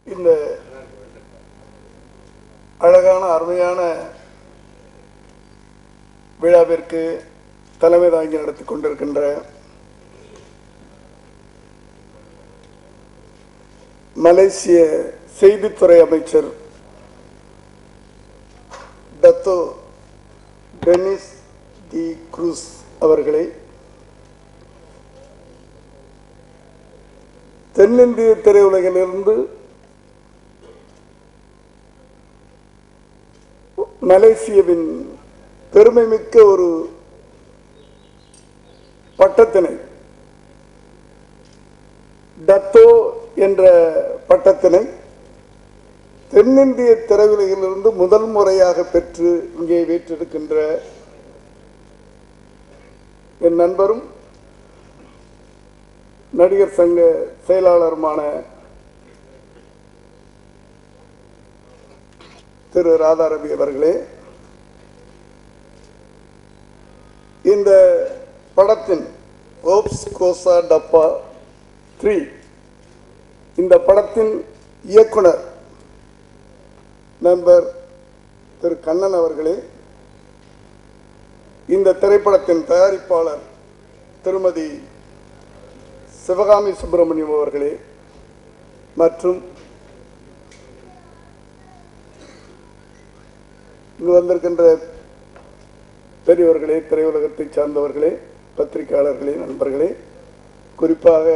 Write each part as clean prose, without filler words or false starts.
இந்த அழகான அருமையான விழாவிற்கு தலைமை தாங்கி நடத்தி கொண்டிருக்கின்ற மலேசிய செய்தித்துறை அமைச்சர் டத்தோ டெனிஸ் டி குரூஸ் அவர்களை, தென்னிந்திய திரையுலகிலிருந்து மலேசியாவின் பெருமைமிக்க ஒரு பட்டத்தினை, டத்தோ என்ற பட்டத்தினை தென்னிந்திய திரையுலகிலிருந்து முதல் முறையாக பெற்று இங்கே வீற்றிருக்கின்ற என் நண்பரும் நடிகர் சங்க செயலாளருமான திரு ராதாரவி அவர்களே, இந்த படத்தின் ஓப்ஸ் கோசா டப்பா 3 இந்த படத்தின் இயக்குனர் நண்பர் திரு கண்ணன் அவர்களே, இந்த திரைப்படத்தின் தயாரிப்பாளர் திருமதி சிவகாமி சுப்பிரமணியம் அவர்களே, மற்றும் இங்கு வந்திருக்கின்ற பெரியவர்களே, திரையுலகத்தை சார்ந்தவர்களே, பத்திரிகையாளர்களே, நண்பர்களே, குறிப்பாக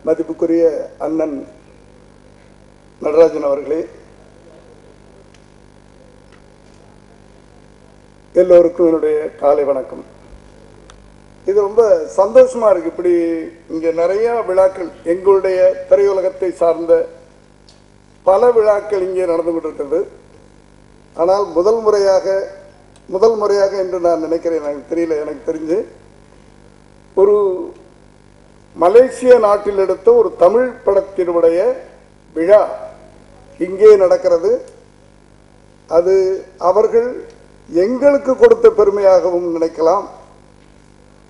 மதிப்புக்குரிய அண்ணன் நடராஜன் அவர்களே, எல்லோருக்கும் என்னுடைய காலை வணக்கம். இது ரொம்ப சந்தோஷமா இருக்கு. இப்படி இங்க நிறைய விழாக்கள், எங்களுடைய திரையுலகத்தை சார்ந்த பல விழாக்கள் இங்கே நடந்து கொண்டிருக்கிறது. ஆனால் முதல் முறையாக என்று நான் நினைக்கிறேன், எனக்கு தெரியல, எனக்கு தெரிஞ்சு ஒரு மலேசிய நாட்டில் எடுத்த ஒரு தமிழ் படத்தினுடைய விழா இங்கே நடக்கிறது. அது அவர்கள் எங்களுக்கு கொடுத்த பெருமையாகவும் நினைக்கலாம்.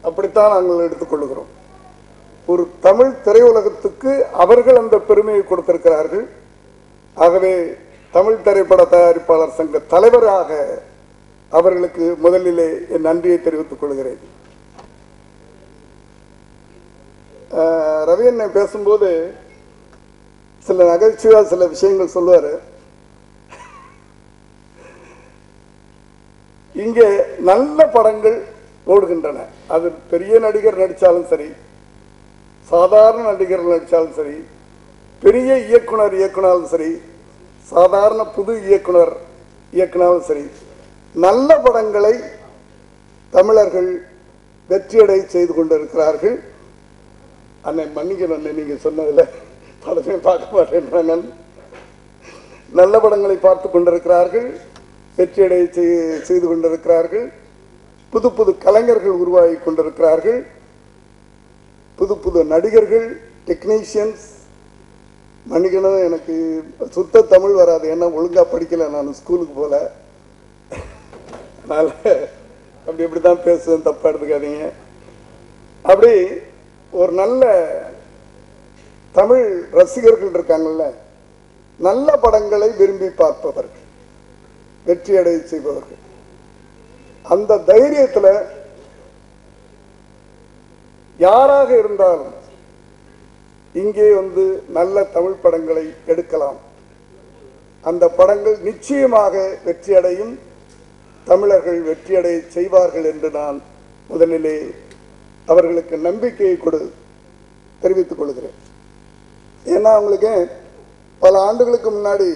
அப்படித்தான் நாங்கள் எடுத்துக்கொள்கிறோம். ஒரு தமிழ் திரையுலகத்துக்கு அவர்கள் அந்த பெருமையை கொடுத்திருக்கிறார்கள். ஆகவே தமிழ் திரைப்பட தயாரிப்பாளர் சங்க தலைவராக அவர்களுக்கு முதலிலே என் நன்றியை தெரிவித்துக் கொள்கிறேன். ரவி அண்ணன் பேசும்போது சில நகைச்சுவையாக சில விஷயங்கள் சொல்லுவார். இங்கே நல்ல படங்கள் ஓடுகின்றன. அது பெரிய நடிகர் நடித்தாலும் சரி, சாதாரண நடிகர் நடித்தாலும் சரி, பெரிய இயக்குனர் இயக்குனாலும் சரி, சாதாரண புது இயக்குனர் இயக்குனாலும் சரி, நல்ல படங்களை தமிழர்கள் வெற்றியடை செய்து கொண்டிருக்கிறார்கள். அண்ணன் மன்னிக்கணும், அண்ணன் நீங்க சொன்னதில்லை, படத்தை பார்க்க மாட்டேன்றாங்க. நல்ல படங்களை பார்த்து கொண்டிருக்கிறார்கள், வெற்றியடை செய்து கொண்டிருக்கிறார்கள். புது புது கலைஞர்கள் உருவாகி கொண்டிருக்கிறார்கள். புது புது நடிகர்கள், டெக்னீஷியன்ஸ். மன்னிக்கணும், எனக்கு சுத்த தமிழ் வராது, ஏன்னா ஒழுங்கா படிக்கல, நான் ஸ்கூலுக்கு போல, அதனால அப்படி இப்படிதான் பேசுவேன், தப்பா எடுத்துக்காதீங்க. அப்படி ஒரு நல்ல தமிழ் ரசிகர்கள் இருக்காங்கல்ல, நல்ல படங்களை விரும்பி பார்ப்பவர்கள், வெற்றியடை செய்பவர்கள். அந்த தைரியத்தில் யாராக இருந்தாலும் இங்கே வந்து நல்ல தமிழ் படங்களை எடுக்கலாம். அந்த படங்கள் நிச்சயமாக வெற்றியடையும், தமிழர்கள் வெற்றியடை செய்வார்கள் என்று நான் முதலிலே அவர்களுக்கு நம்பிக்கையை தெரிவித்துக் கொள்கிறேன். ஏன்னா அவங்களுக்கு பல ஆண்டுகளுக்கு முன்னாடி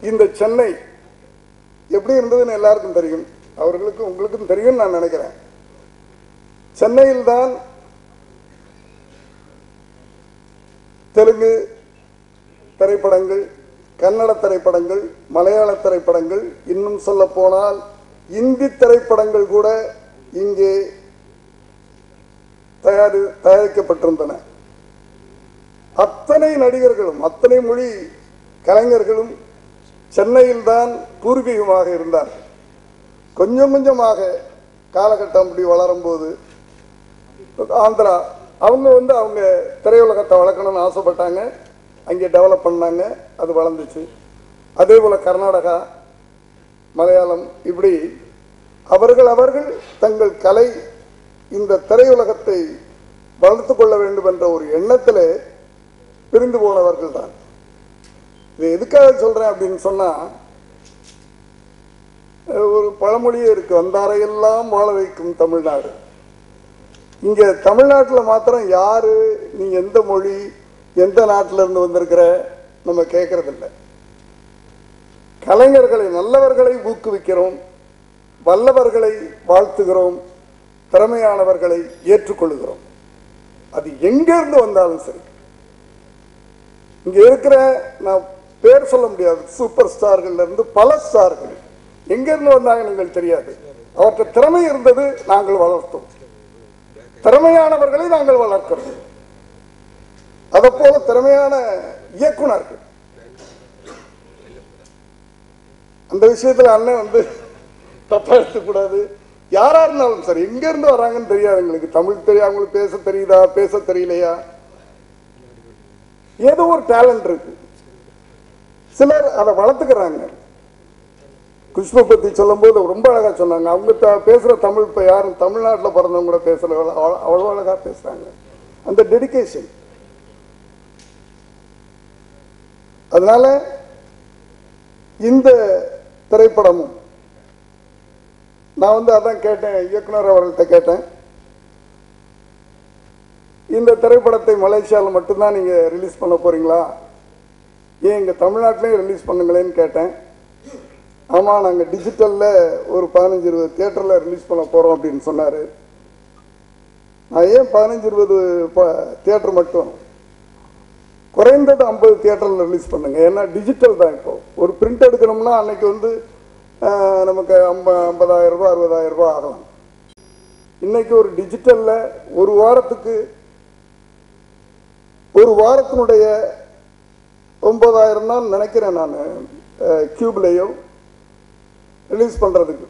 இந்த சென்னை எப்படி இருந்ததுன்னு எல்லாருக்கும் தெரியும், அவர்களுக்கும் உங்களுக்கும் தெரியும் நான் நினைக்கிறேன். சென்னையில் தான் தெலுங்கு திரைப்படங்கள், கன்னட திரைப்படங்கள், மலையாள திரைப்படங்கள், இன்னும் சொல்ல போனால் இந்தி திரைப்படங்கள் கூட இங்கே தயாரிக்கப்பட்டிருந்தன. அத்தனை நடிகர்களும் அத்தனை மொழி கலைஞர்களும் சென்னையில் தான் பூர்வீகமாக இருந்தார்கள். கொஞ்சம் கொஞ்சமாக காலகட்டம் அப்படி வளரும் போது ஆந்திரா அவங்க திரையுலகத்தை வளர்க்கணும்னு ஆசைப்பட்டாங்க. அங்கே டெவலப் பண்ணாங்க, அது வளர்ந்துச்சு. அதே போல் கர்நாடகா, மலையாளம், இப்படி அவர்கள் தங்கள் கலை இந்த திரையுலகத்தை வளர்த்து கொள்ள வேண்டும் என்ற ஒரு எண்ணத்தில் பிரிந்து போனவர்கள் தான். இது எதுக்காக சொல்றேன் அப்படின்னு சொன்னா, ஒரு பழமொழியே இருக்கு, வந்தாரையெல்லாம் வாழ வைக்கும் தமிழ்நாடு. இங்க தமிழ்நாட்டில் மாத்திரம் யாரு நீ எந்த மொழி எந்த நாட்டில இருந்து வந்திருக்கிற நம்ம கேட்கறதில்லை. கலைஞர்களை நல்லவர்களை ஊக்குவிக்கிறோம், வல்லவர்களை வாழ்த்துகிறோம், திறமையானவர்களை ஏற்றுக்கொள்கிறோம். அது எங்க இருந்து வந்தாலும் சரி. இங்க இருக்கிற நான் பேர் சொல்ல முடியாது சூப்பர் ஸ்டார்கள் இருந்து பல ஸ்டார்கள் எங்க இருந்து வந்தாங்க எங்களுக்கு தெரியாது. அவற்றை திறமை இருந்தது, நாங்கள் வளர்த்தோம். திறமையானவர்களை நாங்கள் வளர்க்கிறோம். அதை போல திறமையான இயக்குனர்கள். அந்த விஷயத்துல அண்ணன் வந்து தப்பா எடுத்துக்கூடாது. யாரா இருந்தாலும் சரி, எங்க இருந்து வராங்கன்னு தெரியாது எங்களுக்கு. தமிழ் தெரியும், அவங்களுக்கு பேச தெரியுதா பேச தெரியலையா, ஏதோ ஒரு டேலண்ட் இருக்கு. சிலர் அதை வளர்த்துக்கிறாங்க. குஷ்பு பத்தி சொல்லும் போது ரொம்ப அழகா சொன்னாங்க. அவங்க பேசுற தமிழ் இப்ப யாரும் தமிழ்நாட்டில் பிறந்தவங்க கூட பேசுற அவ்வளவு அழகா பேசுறாங்க. அந்த டெடிகேஷன். அதனால இந்த திரைப்படமும் நான் வந்து அதான் கேட்டேன், இயக்குனர் அவர்கள்ட்ட கேட்டேன், இந்த திரைப்படத்தை மலேசியாவில் மட்டும்தான் நீங்க ரிலீஸ் பண்ண போறீங்களா, ஏன் இங்க தமிழ்நாட்டிலையும் ரிலீஸ் பண்ணுங்களேன்னு கேட்டேன். ஆமா, நாங்க டிஜிட்டல்ல ஒரு 15-20 தியேட்டர்ல ரிலீஸ் பண்ண போறோம் அப்படின்னு சொன்னாரு. நான் ஏன் 15-20 தியேட்டர் மட்டும், குறைந்தது 50 தியேட்டர்ல ரிலீஸ் பண்ணுங்க. ஏன்னா டிஜிட்டல் தான். இப்போ ஒரு பிரிண்ட் எடுக்கணும்னா அன்னைக்கு வந்து நமக்கு 50,000 ரூபாய் 60,000 ரூபாய் ஆகலாம். இன்னைக்கு ஒரு டிஜிட்டல்ல ஒரு வாரத்தினுடைய 9,000 தான் நினைக்கிறேன் நான், கியூப்லயோ ரிலீஸ் பண்றதுக்கு.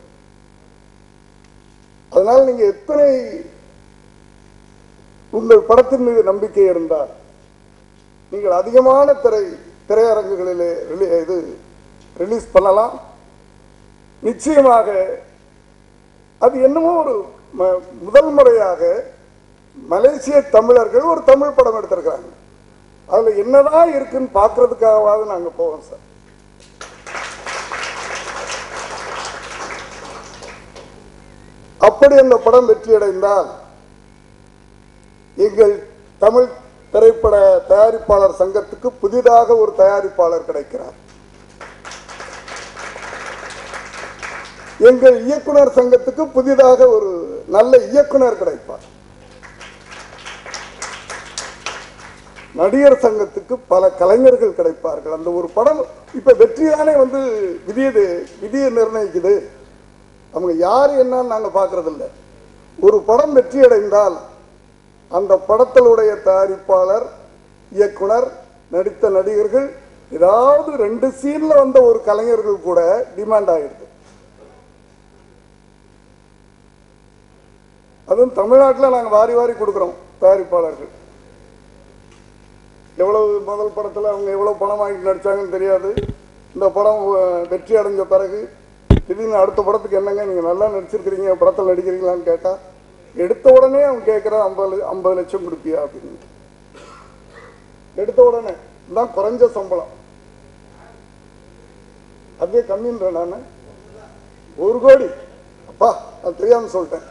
அதனால நீங்க எத்தனை உங்கள் படத்தின் மீது நம்பிக்கை இருந்தால் நீங்கள் அதிகமான திரையரங்குகளிலே ரிலீஸ் பண்ணலாம். நிச்சயமாக அது என்னமோ ஒரு முதல் முறையாக மலேசிய தமிழர்கள் ஒரு தமிழ் படம் எடுத்திருக்காங்க. அதுல என்னதான் இருக்குன்னு பார்க்கறதுக்காகவாவது நாங்க போவோம் சார். அப்படி அந்த படம் வெற்றி அடைந்தால் எங்கள் தமிழ் திரைப்பட தயாரிப்பாளர் சங்கத்துக்கு புதிதாக ஒரு தயாரிப்பாளர் கிடைக்கிறார். எங்கள் இயக்குனர் சங்கத்துக்கு புதிதாக ஒரு நல்ல இயக்குனர் கிடைப்பார். நடிகர் சங்கத்துக்கு பல கலைஞர்கள் கிடைப்பார்கள். அந்த ஒரு படம் இப்ப வெற்றியானே வந்து விதியை நிர்ணயிக்குது. அவங்க யாரு என்னன்னு நாங்க பார்க்கறது இல்லை. ஒரு படம் வெற்றி அடைந்தால் அந்த படத்தினுடைய தயாரிப்பாளர், இயக்குனர், நடித்த நடிகர்கள், ஏதாவது 2 சீன்ல வந்த ஒரு கலைஞர்கள் கூட டிமாண்ட் ஆயிடுது. அதுவும் தமிழ்நாட்டில் நாங்கள் வாரி வாரி கொடுக்குறோம் தயாரிப்பாளர்கள். எவ்வளவு முதல் படத்தில் அவங்க எவ்வளவு பணம் வாங்கிட்டு நடிச்சாங்கன்னு தெரியாது. இந்த படம் வெற்றி அடைஞ்ச பிறகு திடீர்னு அடுத்த படத்துக்கு என்னங்க நீங்கள் நல்லா நடிச்சிருக்கிறீங்க, படத்தில் நடிக்கிறீங்களான்னு கேட்டால் எடுத்த உடனே அவங்க கேட்குற 50 லட்சம் கொடுப்பியா அப்படின்னு. எடுத்த உடனே தான் குறைஞ்ச சம்பளம். அதே கம்மின்ற நான் 1 கோடி. அப்பா நான் தெரியாம சொல்லிட்டேன்.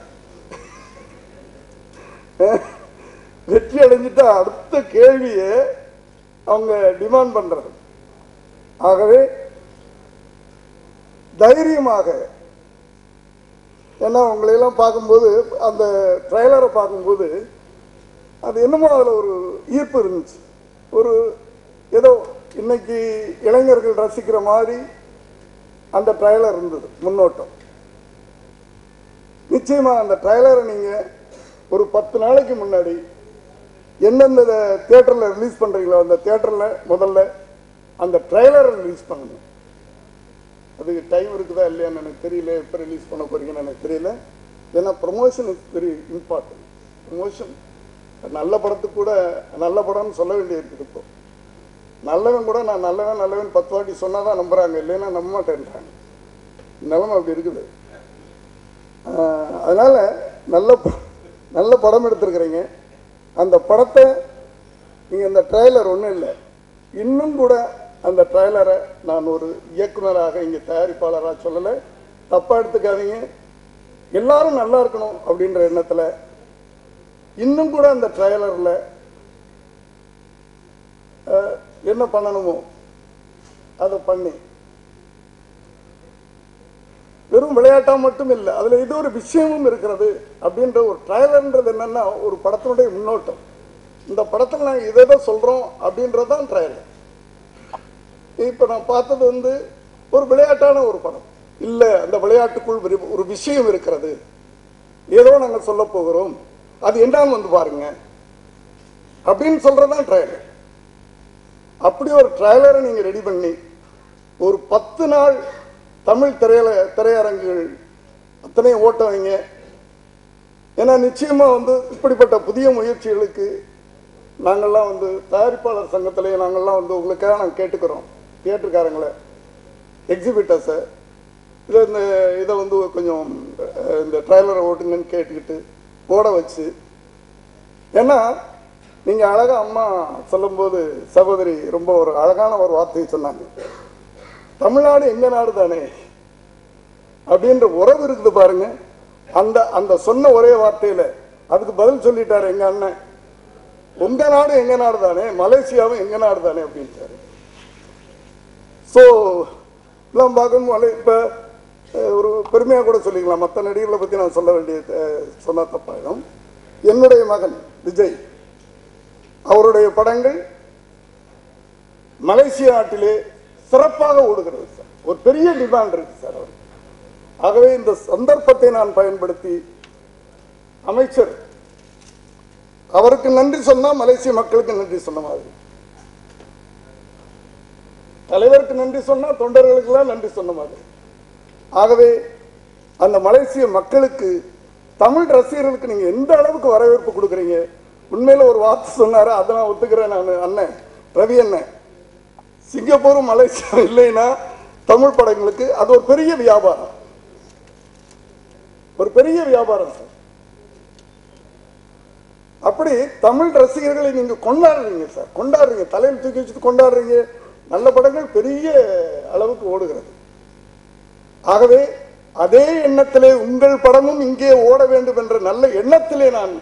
வெற்றி அடைஞ்சிட்டா அடுத்த கேள்வியே அவங்க டிமாண்ட் பண்றது. ஆகவே தைரியமாக, ஏன்னா உங்களையெல்லாம் பார்க்கும்போது அந்த ட்ரைலரை பார்க்கும்போது அது என்னமோ அதில் ஒரு ஈர்ப்பு இருந்துச்சு. ஒரு ஏதோ இன்னைக்கு இளைஞர்கள் ரசிக்கிற மாதிரி அந்த ட்ரைலர் இருந்தது, முன்னோட்டம். நிச்சயமா அந்த ட்ரைலரை நீங்க ஒரு 10 நாளைக்கு முன்னாடி எந்தெந்த தியேட்டர்ல ரிலீஸ் பண்றீங்களோ அந்த தியேட்டர்ல முதல்ல அந்த ட்ரைலரை ரிலீஸ் பண்ணணும். அதுக்கு டைம் இருக்குதா இல்லையான்னு எனக்கு தெரியல, எப்போ ரிலீஸ் பண்ண போறீங்கன்னு எனக்கு தெரியல. ஏன்னா promotion is very important. Promotion நல்ல படத்துக்கு கூட நல்ல படம்னு சொல்ல வேண்டியிருக்குது. இப்போ நல்லவன் கூட நான் நல்லவன் நல்லவன் 10 வாட்டி சொன்னாதான் நம்புறாங்க, இல்லைன்னா நம்ப மாட்டேன்றாங்க. நிலைமை அப்படி இருக்குது. அதனால நல்ல படம் எடுத்திருக்கிறீங்க. அந்த படத்தை நீங்கள் இந்த ட்ரெய்லர் ஒன்றும் இல்லை, இன்னும் கூட அந்த ட்ரெய்லரை நான் ஒரு இயக்குனராக இங்கே தயாரிப்பாளராக சொல்லலை, தப்பாக எடுத்துக்காதீங்க. எல்லாரும் நல்லா இருக்கணும் அப்படின்ற எண்ணத்தில் இன்னும் கூட அந்த ட்ரெய்லரில் என்ன பண்ணணுமோ அதை பண்ணி, வெறும் விளையாட்டா மட்டும் இல்லை, அதுல இது ஒரு விஷயமும் இருக்கிறது அப்படின்ற ஒரு ட்ரைலர்ன்றது என்னன்னா ஒரு படத்தினுடைய முன்னோட்டம். இந்த படத்தில் நாங்கள் இதை சொல்றோம் அப்படின்றதான் ட்ரைலர். இப்ப நான் பார்த்தது வந்து ஒரு விளையாட்டான ஒரு படம் இல்லை, அந்த விளையாட்டுக்குள் ஒரு விஷயம் இருக்கிறது, ஏதோ நாங்கள் சொல்ல போகிறோம், அது என்னன்னு வந்து பாருங்க அப்படின்னு சொல்றதான் ட்ரைலர். அப்படி ஒரு ட்ரைலரை நீங்க ரெடி பண்ணி ஒரு 10 நாள் தமிழ் திரையரங்குகள் அத்தனையும் ஓட்ட வைங்க. ஏன்னா நிச்சயமா வந்து இப்படிப்பட்ட புதிய முயற்சிகளுக்கு நாங்கள்லாம் வந்து தயாரிப்பாளர் சங்கத்திலேயே நாங்கள்லாம் வந்து உங்களுக்காக நாங்கள் கேட்டுக்கிறோம், தியேட்டருக்காரங்களை, எக்ஸிபிட்டர்ஸை, இதை வந்து கொஞ்சம் இந்த ட்ரைலரை ஓட்டுங்கன்னு கேட்டுக்கிட்டு ஓட வச்சு. ஏன்னா நீங்கள் அழகாக அம்மா சொல்லும்போது சகோதரி ரொம்ப ஒரு அழகான ஒரு வார்த்தையை சொன்னாங்க, தமிழ்நாடு எங்க நாடு தானே அப்படின்ற உறவு இருக்குது பாருங்க. அந்த சொன்ன ஒரே வார்த்தையில அதுக்கு பதில் சொல்லிட்டாரு எங்க அண்ணன், உங்க நாடு எங்க நாடு தானே, மலேசியாவும் எங்க நாடு தானே அப்படின்ட்டாரு. ஸோ எல்லாம் பார்க்கணும். இப்போ ஒரு பெருமையாக கூட சொல்லிக்கலாம், மற்ற நடிகர்களை பற்றி நான் சொல்ல வேண்டிய சொன்ன தப்பாயிடும். என்னுடைய மகன் விஜய், அவருடைய படங்கள் மலேசிய நாட்டிலே சிறப்பாக ஓடுகிறது சார், ஒரு பெரிய டிமாண்ட் இருக்கு சார் அவர். ஆகவே இந்த சந்தர்ப்பத்தை நான் பயன்படுத்தி அமைச்சர் அவருக்கு நன்றி சொன்னா மலேசிய மக்களுக்கு நன்றி சொன்ன மாதிரி, தலைவருக்கு நன்றி சொன்னா தொண்டர்களுக்கு எல்லாம் நன்றி சொன்ன மாதிரி. ஆகவே அந்த மலேசிய மக்களுக்கு, தமிழ் ரசிகர்களுக்கு நீங்க எந்த அளவுக்கு வரவேற்பு கொடுக்குறீங்க. உண்மையில ஒரு வார்த்தை சொன்னாரு, அதை நான் ஒத்துக்கிறேன். நான் அண்ணன் ரவி அண்ணன், சிங்கப்பூரும் மலேசியா இல்லைன்னா தமிழ் படங்களுக்கு அது ஒரு பெரிய வியாபாரம், ஒரு பெரிய வியாபாரம் சார். அப்படி தமிழ் ரசிகர்களை நீங்க கொண்டாடுறீங்க சார், கொண்டாடுறீங்க, தலையில் தூக்கி வச்சுட்டு கொண்டாடுறீங்க. நல்ல படங்கள் பெரிய அளவுக்கு ஓடுகிறது. ஆகவே அதே எண்ணத்திலே உங்கள் படமும் இங்கே ஓட வேண்டும் என்ற நல்ல எண்ணத்திலே நான்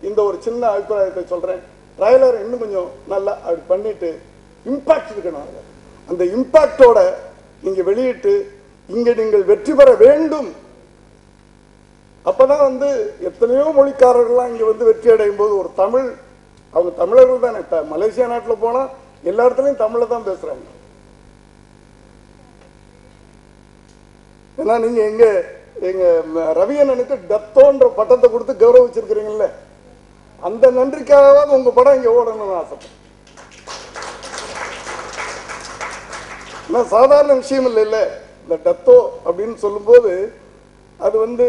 இந்த ஒரு சின்ன அபிப்பிராயத்தை சொல்றேன். ட்ரைலர் இன்னும் கொஞ்சம் நல்லா அப்படி பண்ணிட்டு இம்பாக்ட் இருக்கணும். அந்த இம்பாக்டோட நீங்க வெளியிட்டு இங்க நீங்கள் வெற்றி பெற வேண்டும். அப்பதான் வந்து எத்தனையோ மொழிக்காரர்கள்லாம் இங்க வந்து வெற்றி அடையும் போது ஒரு தமிழ், அவங்க தமிழர்கள் தானே. மலேசியா நாட்டில் போனா எல்லா இடத்துலையும் தமிழை தான் பேசுறாங்க. ஏன்னா நீங்க எங்க ரவியண்ணனுக்கு டத்தோன்ற பட்டத்தை கொடுத்து கௌரவிச்சிருக்கிறீங்கல்ல, அந்த நன்றிக்காகவாது உங்க படம் இங்க ஓடணும்னு ஆசைப்பட்டேன். சாதாரண விஷயம் இல்லை. இந்த டத்தோ அப்படின்னு சொல்லும்போது அது வந்து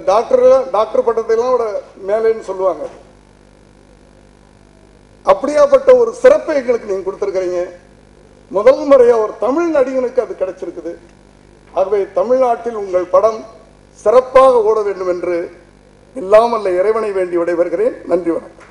டாக்டர் பட்டத்தைலாம் விட மேலேன்னு சொல்லுவாங்க. அப்படியாப்பட்ட ஒரு சிறப்பை எங்களுக்கு நீங்க கொடுத்திருக்கிறீங்க. முதல் முறையா ஒரு தமிழ் நடிகனுக்கு அது கிடைச்சிருக்குது. ஆகவே தமிழ்நாட்டில் உங்கள் படம் சிறப்பாக ஓட வேண்டும் என்று எல்லாம் அல்ல இறைவனை வேண்டி விடைபெறுகிறேன். நன்றி, வணக்கம்.